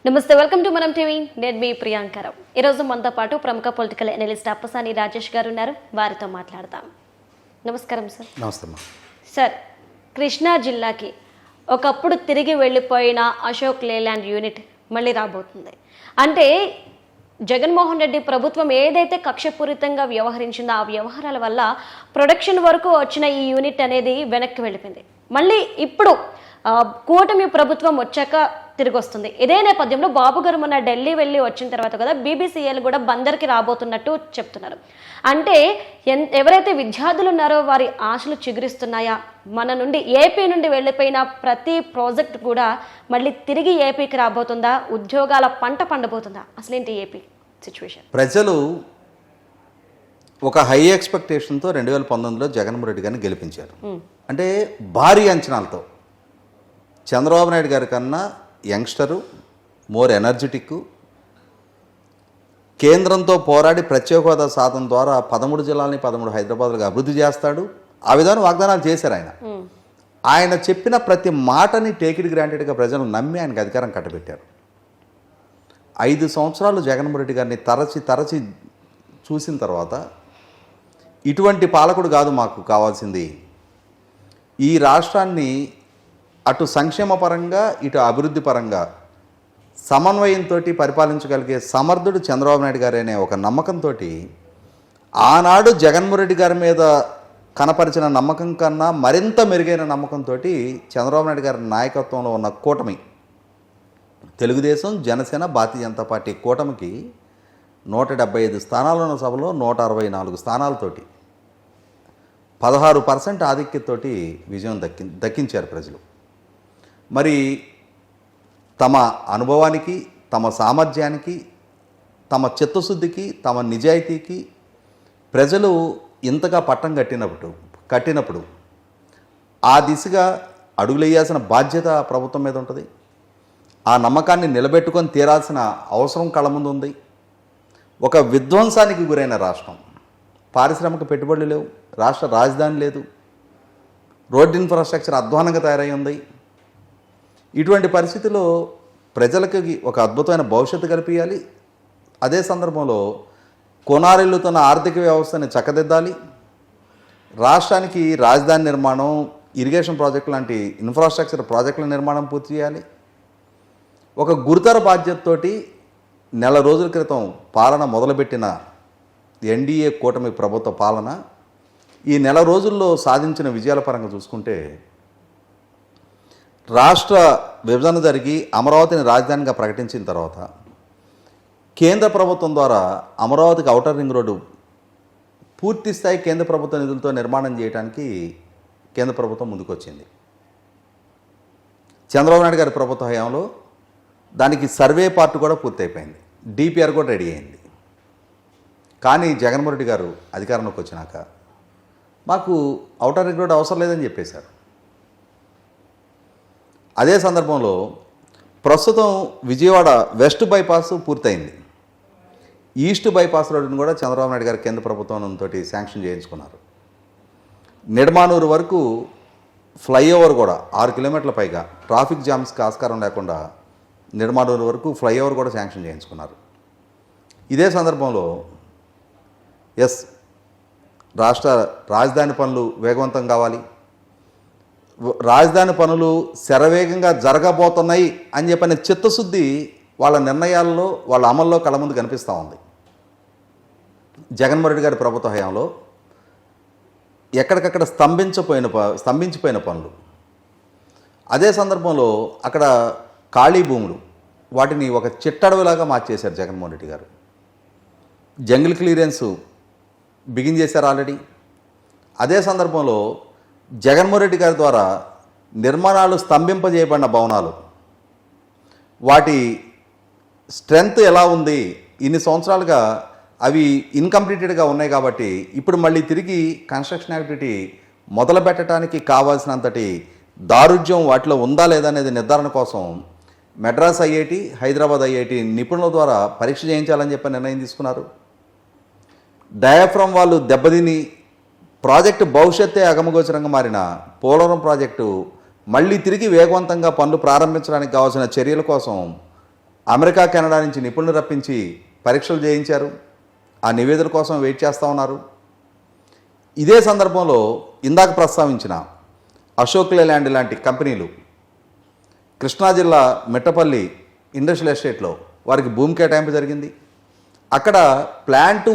నమస్తే, welcome to మనం TV. నేను మీ ప్రియాంకరావు. ఈరోజు మనతో పాటు ప్రముఖ పొలిటికల్ అనలిస్ట్ అప్పసాని రాజేష్ గారు ఉన్నారు. వారితో మాట్లాడదాం. నమస్కారం సార్. నమస్తే సార్, కృష్ణా జిల్లాకి ఒకప్పుడు తిరిగి వెళ్ళిపోయిన అశోక్ లేలాండ్ యూనిట్ మళ్ళీ రాబోతుంది. అంటే జగన్మోహన్ రెడ్డి ప్రభుత్వం ఏదైతే కక్షపూరితంగా వ్యవహరించిందో ఆ వ్యవహారాల వల్ల ప్రొడక్షన్ వరకు వచ్చిన ఈ యూనిట్ అనేది వెనక్కి వెళ్ళిపోయింది. మళ్ళీ ఇప్పుడు కూటమి ప్రభుత్వం వచ్చాక తిరిగి వస్తుంది. ఇదే నేపథ్యంలో బాబు గారు మొన్న ఢిల్లీ వెళ్ళి వచ్చిన తర్వాత కదా బీబీసీఎల్ కూడా బందర్కి రాబోతున్నట్టు చెప్తున్నారు. అంటే ఎవరైతే విద్యార్థులు ఉన్నారో వారి ఆశలు చిగురిస్తున్నాయా? మన నుండి ఏపీ నుండి వెళ్ళిపోయిన ప్రతి ప్రాజెక్ట్ కూడా మళ్ళీ తిరిగి ఏపీకి రాబోతుందా? ఉద్యోగాల పంట పండబోతుందా? అసలేంటి ఏపీ సిచ్యువేషన్? ప్రజలు ఒక హై ఎక్స్పెక్టేషన్తో 2019లో జగన్మోహన్ రెడ్డి గారిని గెలిపించారు. అంటే భారీ అంచనాలతో. చంద్రబాబు నాయుడు గారి కన్నా యంగ్స్టరు, మోర్ ఎనర్జెటిక్, కేంద్రంతో పోరాడి ప్రత్యేక హోదా సాధన ద్వారా 13 జిల్లాలని 13 హైదరాబాద్లుగా అభివృద్ధి చేస్తాడు. ఆ విధంగా వాగ్దానాలు చేశారు ఆయన చెప్పిన ప్రతి మాటని టేక్ ఇట్ గ్రాంటెడ్గా ప్రజలు నమ్మి ఆయనకు అధికారం కట్టబెట్టారు. 5 సంవత్సరాలు జగన్మోహన్ రెడ్డి గారిని తరచి చూసిన తర్వాత ఇటువంటి పాలకుడు కాదు మాకు కావాల్సింది, ఈ రాష్ట్రాన్ని అటు సంక్షేమ పరంగా ఇటు అభివృద్ధి పరంగా సమన్వయంతో పరిపాలించగలిగే సమర్థుడు చంద్రబాబు నాయుడు గారు అనే ఒక నమ్మకంతో ఆనాడు జగన్మోహన్ రెడ్డి గారి మీద కనపరిచిన నమ్మకం కన్నా మరింత మెరుగైన నమ్మకంతో చంద్రబాబు నాయుడు గారి నాయకత్వంలో ఉన్న కూటమి, తెలుగుదేశం, జనసేన, భారతీయ జనతా పార్టీ కూటమికి 175 స్థానాలు ఉన్న సభలో 164 స్థానాలతోటి 16% ఆధిక్యతోటి విజయం దక్కించారు ప్రజలు. మరి తమ అనుభవానికి, తమ సామర్థ్యానికి, తమ చిత్తశుద్ధికి, తమ నిజాయితీకి ప్రజలు ఇంతగా పట్టం కట్టినప్పుడు ఆ దిశగా అడుగులేయాల్సిన బాధ్యత ప్రభుత్వం మీద ఉంటుంది. ఆ నమ్మకాన్ని నిలబెట్టుకొని తీరాల్సిన అవసరం కళ్ళ ముందు ఉంది. ఒక విధ్వంసానికి గురైన రాష్ట్రం, పారిశ్రామిక పెట్టుబడులు లేవు, రాష్ట్ర రాజధాని లేదు, రోడ్ ఇన్ఫ్రాస్ట్రక్చర్ అధ్వానంగా తయారై ఉంది. ఇటువంటి పరిస్థితుల్లో ప్రజలకు ఒక అద్భుతమైన భవిష్యత్తు కల్పించాలి. అదే సందర్భంలో కొనారిల్లుతున్న ఆర్థిక వ్యవస్థని చక్కదిద్దాలి. రాష్ట్రానికి రాజధాని నిర్మాణం, ఇరిగేషన్ ప్రాజెక్టు లాంటి ఇన్ఫ్రాస్ట్రక్చర్ ప్రాజెక్టుల నిర్మాణం పూర్తి చేయాలి. ఒక గురుతర బాధ్యతతోటి నెల రోజుల క్రితం పాలన మొదలుపెట్టిన ఎన్డీఏ కూటమి ప్రభుత్వ పాలన ఈ నెల రోజుల్లో సాధించిన విజయాల పరంగా చూసుకుంటే, రాష్ట్ర విభజన జరిగి అమరావతిని రాజధానిగా ప్రకటించిన తర్వాత కేంద్ర ప్రభుత్వం ద్వారా అమరావతికి ఔటర్ రింగ్ రోడ్డు పూర్తి స్థాయి కేంద్ర ప్రభుత్వ నిధులతో నిర్మాణం చేయడానికి కేంద్ర ప్రభుత్వం ముందుకొచ్చింది. చంద్రబాబు నాయుడు గారి ప్రభుత్వ హయాంలో దానికి సర్వే పార్ట్ కూడా పూర్తయిపోయింది, డిపిఆర్ కూడా రెడీ అయింది. కానీ జగన్మోహన్ రెడ్డి గారు అధికారంలోకి వచ్చినాక మాకు ఔటర్ రింగ్ రోడ్ అవసరం లేదని చెప్పేశారు. అదే సందర్భంలో ప్రస్తుతం విజయవాడ వెస్ట్ బైపాస్ పూర్తయింది. ఈస్ట్ బైపాస్ రోడ్డును కూడా చంద్రబాబు నాయుడు గారు కేంద్ర ప్రభుత్వంతో శాంక్షన్ చేయించుకున్నారు. నిడమానూరు వరకు ఫ్లైఓవర్ కూడా 6 కిలోమీటర్ల పైగా ట్రాఫిక్ జామ్స్కి ఆస్కారం లేకుండా నిడమానూరు వరకు ఫ్లైఓవర్ కూడా శాంక్షన్ చేయించుకున్నారు. ఇదే సందర్భంలో రాష్ట్ర రాజధాని పనులు వేగవంతం కావాలి, రాజధాని పనులు శరవేగంగా జరగబోతున్నాయి అని చెప్పిన చిత్తశుద్ధి వాళ్ళ నిర్ణయాల్లో, వాళ్ళ అమల్లో కళ్ళ ముందు కనిపిస్తూ ఉంది. జగన్మోహన్ రెడ్డి గారి ప్రభుత్వ హయాంలో ఎక్కడికక్కడ స్తంభించిపోయిన పనులు, అదే సందర్భంలో అక్కడ ఖాళీ భూములు, వాటిని ఒక చిట్టడవిలాగా మార్చేశారు జగన్మోహన్ రెడ్డి గారు. జంగిల్ క్లియరెన్స్ బిగిన్ చేశారు ఆల్రెడీ. అదే సందర్భంలో జగన్మోహన్ రెడ్డి గారి ద్వారా నిర్మాణాలు స్తంభింపజేయబడిన భవనాలు, వాటి స్ట్రెంగ్త్ ఎలా ఉంది, ఇన్ని సంవత్సరాలుగా అవి ఇన్కంప్లీటెడ్గా ఉన్నాయి కాబట్టి ఇప్పుడు మళ్ళీ తిరిగి కన్స్ట్రక్షన్ యాక్టివిటీ మొదలు పెట్టడానికి కావాల్సినంతటి దారుఢ్యం వాటిలో ఉందా లేదా అనేది నిర్ధారణ కోసం మెడ్రాస్ ఐఐటి, హైదరాబాద్ ఐఐటి నిపుణుల ద్వారా పరీక్ష చేయించాలని చెప్పి నిర్ణయం తీసుకున్నారు. డయాఫ్రమ్ వాళ్ళు దెబ్బతిని ప్రాజెక్టు భవిష్యత్తే అగమగోచరంగా మారిన పోలవరం ప్రాజెక్టు మళ్ళీ తిరిగి వేగవంతంగా పనులు ప్రారంభించడానికి కావాల్సిన చర్యల కోసం అమెరికా కెనడా నుంచి నిపుణులు రప్పించి పరీక్షలు చేయించారు. ఆ నివేదిక కోసం వెయిట్ చేస్తూ ఉన్నారు. ఇదే సందర్భంలో ఇందాక ప్రస్తావించిన అశోక్ లేలాండ్ లాంటి కంపెనీలు కృష్ణా జిల్లా మిట్టపల్లి ఇండస్ట్రియల్ ఎస్టేట్లో వారికి భూమి కేటాయింపు జరిగింది. అక్కడ ప్లాంటు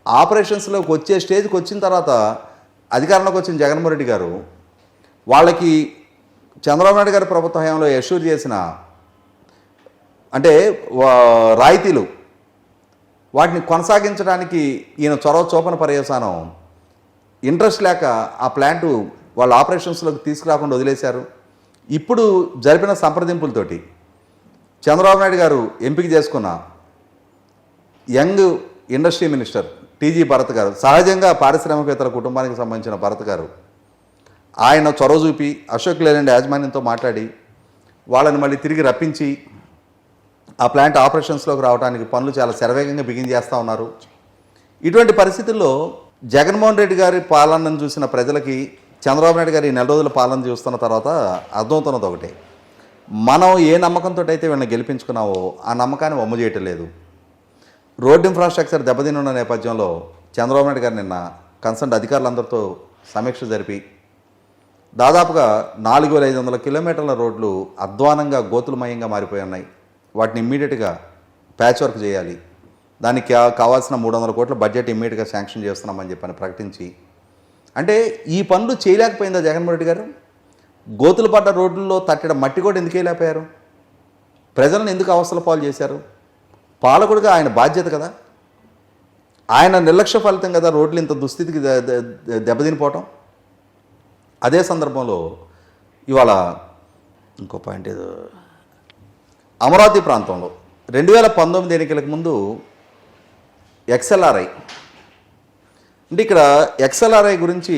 ఆపరేషన్స్లోకి వచ్చే స్టేజ్కి వచ్చిన తర్వాత అధికారంలోకి వచ్చిన జగన్మోహన్ రెడ్డి గారు వాళ్ళకి చంద్రబాబు నాయుడు గారి ప్రభుత్వ హయాంలో ఎష్యూర్ చేసిన అంటే రాయితీలు వాటిని కొనసాగించడానికి ఈయన చొరవ చూపన పర్యవసానం ఇంట్రెస్ట్ లేక ఆ ప్లాంటు వాళ్ళ ఆపరేషన్స్లోకి తీసుకురాకుండా వదిలేశారు. ఇప్పుడు జరిపిన సంప్రదింపులతోటి చంద్రబాబు నాయుడు గారు ఎంపిక చేసుకున్న young industry minister TG Bharat గారు, సహజంగా పారిశ్రామికేతర కుటుంబానికి సంబంధించిన భరత్ గారు, ఆయన చొరవ చూపి అశోక్ లేలాండ్ యాజమాన్యంతో మాట్లాడి వాళ్ళని మళ్ళీ తిరిగి రప్పించి ఆ ప్లాంట్ ఆపరేషన్స్లోకి రావడానికి పనులు చాలా శరవేగంగా బిగించేస్తూ ఉన్నారు. ఇటువంటి పరిస్థితుల్లో జగన్మోహన్ రెడ్డి గారి పాలనను చూసిన ప్రజలకి చంద్రబాబు నాయుడు గారి 4 రోజుల పాలన చూస్తున్న తర్వాత అర్థమవుతున్నది ఒకటే, మనం ఏ నమ్మకంతో అయితే వీళ్ళని గెలిపించుకున్నావో ఆ నమ్మకాన్ని వమ్ము చేయటం లేదు. రోడ్ ఇన్ఫ్రాస్ట్రక్చర్ దెబ్బతినున్న నేపథ్యంలో చంద్రబాబు నాయుడు గారు నిన్న కన్సర్న్ అధికారులందరితో సమీక్ష జరిపి దాదాపుగా 4500 కిలోమీటర్ల రోడ్లు అధ్వానంగా గోతులమయంగా మారిపోయి ఉన్నాయి. వాటిని ఇమ్మీడియట్గా ప్యాచ్ వర్క్ చేయాలి, దానికి కావాల్సిన 300 కోట్ల బడ్జెట్ ఇమ్మీడియట్గా శాంక్షన్ చేస్తున్నామని చెప్పని ప్రకటించి, అంటే ఈ పనులు చేయలేకపోయిందా జగన్మోహన్ రెడ్డి గారు? గోతులు పడ్డ రోడ్లలో తట్టడం మట్టి కూడా ఎందుకు వేయలేకపోయారు? ప్రజలను ఎందుకు అవస్థల పాలు చేశారు? పాలకుడిగా ఆయన బాధ్యత కదా, ఆయన నిర్లక్ష్య ఫలితం కదా రోడ్లు ఇంత దుస్థితికి దెబ్బతినిపోవటం. అదే సందర్భంలో ఇవాళ ఇంకో పాయింట్ ఏదో, అమరావతి ప్రాంతంలో 2019 ఎన్నికలకు ముందు ఎక్స్ఎల్ఆర్ఐ అంటే ఇక్కడ ఎక్స్ఎల్ఆర్ఐ గురించి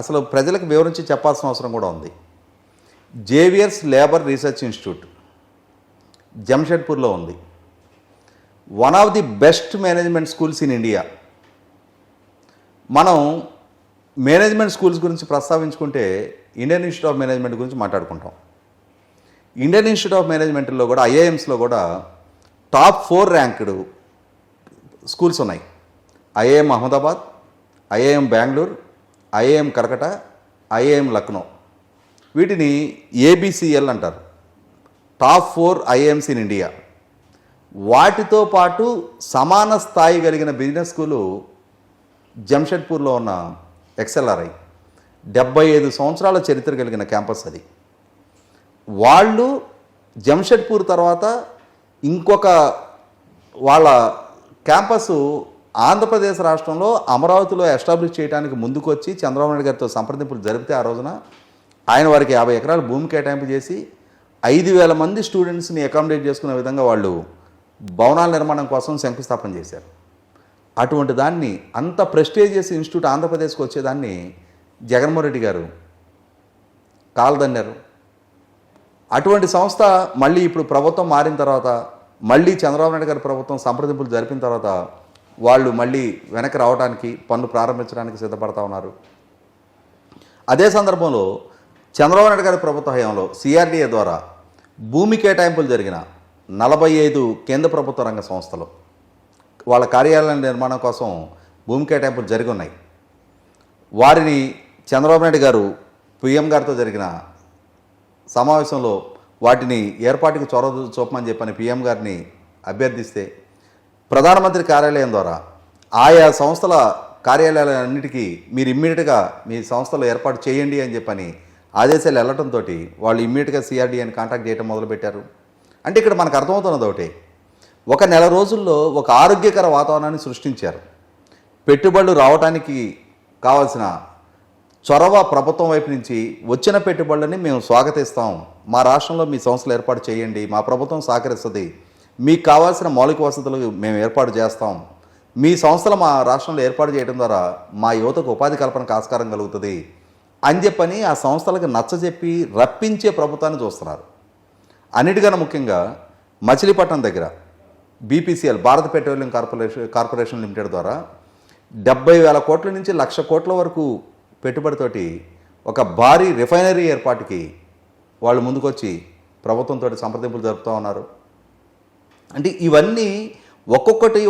అసలు ప్రజలకు వివరించి చెప్పాల్సిన అవసరం కూడా ఉంది. జేవియర్స్ లేబర్ రీసెర్చ్ ఇన్స్టిట్యూట్ జంషెడ్పూర్లో ఉంది. One of the best management schools in India. మనం మేనేజ్మెంట్ స్కూల్స్ గురించి ప్రస్తావించుకుంటే ఇండియన్ ఇన్స్టిట్యూట్ ఆఫ్ మేనేజ్మెంట్ గురించి మాట్లాడుకుంటాం. ఇండియన్ ఇన్స్టిట్యూట్ ఆఫ్ మేనేజ్మెంట్లో కూడా ఐఐఎమ్స్లో కూడా టాప్ 4 ర్యాంక్డ్ స్కూల్స్ ఉన్నాయి. IIM Ahmedabad, IIM Bengaluru, IIM Calcutta, IIM Lucknow. వీటిని ఏబిసిఎల్ అంటారు, టాప్ 4 ఐఐఎమ్స్ ఇన్ ఇండియా. వాటితో పాటు సమాన స్థాయి కలిగిన బిజినెస్ స్కూలు జంషెడ్పూర్లో ఉన్న ఎక్స్ఎల్ఆర్ఐ. 75 సంవత్సరాల చరిత్ర కలిగిన క్యాంపస్ అది. వాళ్ళు జంషెడ్పూర్ తర్వాత ఇంకొక వాళ్ళ క్యాంపస్ ఆంధ్రప్రదేశ్ రాష్ట్రంలో అమరావతిలో ఎస్టాబ్లిష్ చేయడానికి ముందుకొచ్చి చంద్రబాబు నాయుడు గారితో సంప్రదింపులు జరిపితే ఆ రోజున ఆయన వారికి 50 ఎకరాల భూమి కేటాయింపు చేసి 5000 మంది స్టూడెంట్స్ని అకామిడేట్ చేసుకునే విధంగా వాళ్ళు భవనాల నిర్మాణం కోసం శంకుస్థాపన చేశారు. అటువంటి దాన్ని, అంత ప్రెస్టీజియస్ ఇన్స్టిట్యూట్ ఆంధ్రప్రదేశ్కి వచ్చేదాన్ని జగన్మోహన్ రెడ్డి గారు కాలదన్నారు. అటువంటి సంస్థ మళ్ళీ ఇప్పుడు ప్రభుత్వం మారిన తర్వాత, మళ్ళీ చంద్రబాబు నాయుడు గారి ప్రభుత్వం సంప్రదింపులు జరిపిన తర్వాత వాళ్ళు మళ్ళీ వెనక్కి రావడానికి, పనులు ప్రారంభించడానికి సిద్ధపడతా ఉన్నారు. అదే సందర్భంలో చంద్రబాబు నాయుడు గారి ప్రభుత్వ హయాంలో సిఆర్డీఏ ద్వారా భూమి కేటాయింపులు జరిగిన 45 కేంద్ర ప్రభుత్వ రంగ సంస్థలు వాళ్ళ కార్యాలయాల నిర్మాణం కోసం భూమి కేటాయింపులు జరిగి ఉన్నాయి. వారిని చంద్రబాబు నాయుడు గారు పిఎం గారితో జరిగిన సమావేశంలో వాటిని ఏర్పాటుకు చొరవ చూపమని చెప్పని పిఎం గారిని అభ్యర్థిస్తే ప్రధానమంత్రి కార్యాలయం ద్వారా ఆయా సంస్థల కార్యాలయాలన్నిటికీ మీరు ఇమ్మీడియట్గా మీ సంస్థలో ఏర్పాటు చేయండి అని చెప్పని ఆదేశాలు వెళ్ళటంతో వాళ్ళు ఇమ్మీడియట్గా సిఆర్డీఏని కాంటాక్ట్ చేయడం మొదలుపెట్టారు. అంటే ఇక్కడ మనకు అర్థమవుతున్నది ఒకటే, ఒక నెల రోజుల్లో ఒక ఆరోగ్యకర వాతావరణాన్ని సృష్టించారు. పెట్టుబడులు రావడానికి కావాల్సిన చొరవ ప్రభుత్వం వైపు నుంచి వచ్చిన పెట్టుబడులని మేము స్వాగతిస్తాం, మా రాష్ట్రంలో మీ సంస్థలు ఏర్పాటు చేయండి, మా ప్రభుత్వం సహకరిస్తుంది, మీకు కావాల్సిన మౌలిక వసతులు మేము ఏర్పాటు చేస్తాం, మీ సంస్థలు మా రాష్ట్రంలో ఏర్పాటు చేయడం ద్వారా మా యువతకు ఉపాధి కల్పనకు ఆస్కారం కలుగుతుంది అని చెప్పని ఆ సంస్థలకు నచ్చజెప్పి రప్పించే ప్రభుత్వాన్ని చూస్తున్నారు. అన్నిటికన్నా ముఖ్యంగా మచిలీపట్నం దగ్గర బీపీసీఎల్ భారత పెట్రోలియం కార్పొరేషన్ లిమిటెడ్ ద్వారా 70,000 కోట్ల నుంచి 1,00,000 కోట్ల వరకు పెట్టుబడితోటి ఒక భారీ రిఫైనరీ ఏర్పాటుకి వాళ్ళు ముందుకొచ్చి ప్రభుత్వంతో సంప్రదింపులు జరుపుతూ ఉన్నారు. అంటే ఇవన్నీ ఒక్కొక్కటి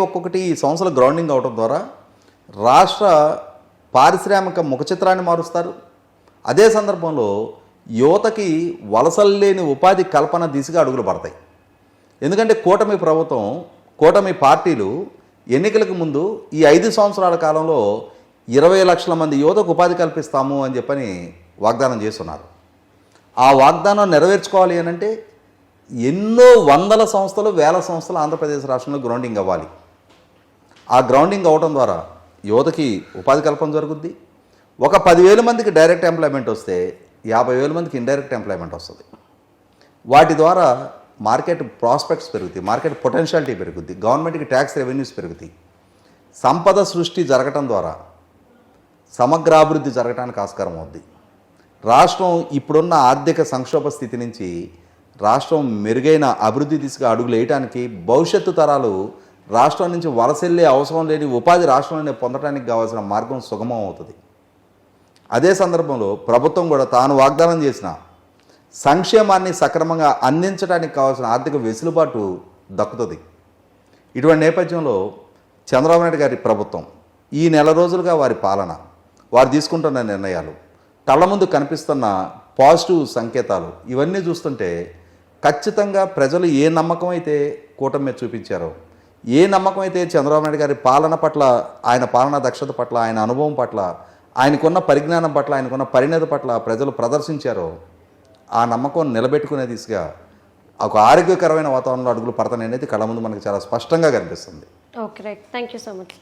ఈ సంవత్సరాలు గ్రౌండింగ్ అవడం ద్వారా రాష్ట్ర పారిశ్రామిక ముఖ చిత్రాన్ని మారుస్తారు. అదే సందర్భంలో యువతకి వలసలు లేని ఉపాధి కల్పన దిశగా అడుగులు పడతాయి. ఎందుకంటే కూటమి పార్టీలు ఎన్నికలకు ముందు ఈ 5 సంవత్సరాల కాలంలో 20 లక్షల మంది యువతకు ఉపాధి కల్పిస్తాము అని చెప్పని వాగ్దానం చేస్తున్నారు. ఆ వాగ్దానం నెరవేర్చుకోవాలి అని అంటే ఎన్నో వందల సంస్థలు, వేల సంస్థలు ఆంధ్రప్రదేశ్ రాష్ట్రంలో గ్రౌండింగ్ అవ్వాలి. ఆ గ్రౌండింగ్ అవ్వడం ద్వారా యువతకి ఉపాధి కల్పన జరుగుద్ది. ఒక 10,000 మందికి డైరెక్ట్ ఎంప్లాయ్మెంట్ వస్తే 50,000 మందికి ఇండైరెక్ట్ ఎంప్లాయ్మెంట్ వస్తుంది. వాటి ద్వారా మార్కెట్ ప్రాస్పెక్ట్స్ పెరుగుతాయి, మార్కెట్ పొటెన్షియాలిటీ పెరుగుద్ది, గవర్నమెంట్కి ట్యాక్స్ రెవెన్యూస్ పెరుగుతాయి. సంపద సృష్టి జరగటం ద్వారా సమగ్రాభివృద్ధి జరగడానికి ఆస్కారం అవుద్ది. రాష్ట్రం ఇప్పుడున్న ఆర్థిక సంక్షోభ స్థితి నుంచి రాష్ట్రం మెరుగైన అభివృద్ధి దిశగా అడుగులు వేయడానికి, భవిష్యత్తు తరాలు రాష్ట్రం నుంచి వలసెళ్ళే అవసరం లేని ఉపాధి రాష్ట్రంలోనే పొందడానికి కావాల్సిన మార్గం సుగమం అవుతుంది. అదే సందర్భంలో ప్రభుత్వం కూడా తాను వాగ్దానం చేసిన సంక్షేమాన్ని సక్రమంగా అందించడానికి కావాల్సిన ఆర్థిక వెసులుబాటు దక్కుతుంది. ఇటువంటి నేపథ్యంలో చంద్రబాబు నాయుడు గారి ప్రభుత్వం ఈ నెల రోజులుగా వారి పాలన, వారు తీసుకుంటున్న నిర్ణయాలు, కళ్ళ ముందు కనిపిస్తున్న పాజిటివ్ సంకేతాలు ఇవన్నీ చూస్తుంటే ఖచ్చితంగా ప్రజలు ఏ నమ్మకం అయితే కూటమి మీద చూపించారో, ఏ నమ్మకం అయితే చంద్రబాబు నాయుడు గారి పాలన పట్ల, ఆయన పాలనా దక్షత పట్ల, ఆయన అనుభవం పట్ల, ఆయనకున్న పరిజ్ఞానం పట్ల, ఆయనకున్న పరిణతి పట్ల ప్రజలు ప్రదర్శించారో ఆ నమ్మకం నిలబెట్టుకునే దిశగా ఒక ఆరోగ్యకరమైన వాతావరణంలో అడుగులు పడతాననేది కళ్ళ ముందు మనకు చాలా స్పష్టంగా కనిపిస్తుంది. Okay, right. Thank you so much.